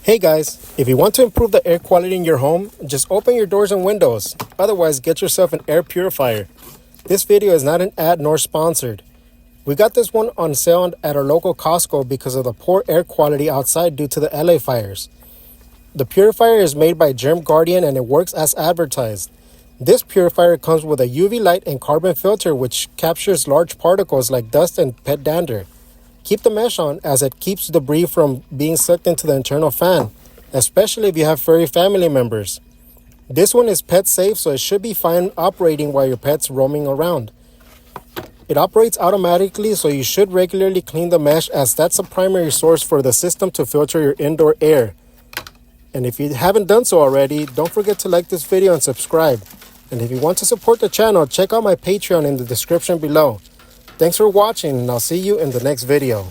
Hey guys, if you want to improve the air quality in your home, just open your doors and windows. Otherwise, get yourself an air purifier. This video is not an ad nor sponsored. We got this one on sale at our local Costco because of the poor air quality outside due to the LA fires. The purifier is made by Germ and it works as advertised. This purifier comes with a UV light and carbon filter which captures large particles like dust and pet dander. Keep the mesh on as it keeps debris from being sucked into the internal fan, especially if you have furry family members. This one is pet safe, so it should be fine operating while your pet's roaming around. It operates automatically, so you should regularly clean the mesh as that's a primary source for the system to filter your indoor air. And if you haven't done so already, don't forget to like this video and subscribe. And if you want to support the channel, check out my Patreon in the description below. Thanks for watching, and I'll see you in the next video.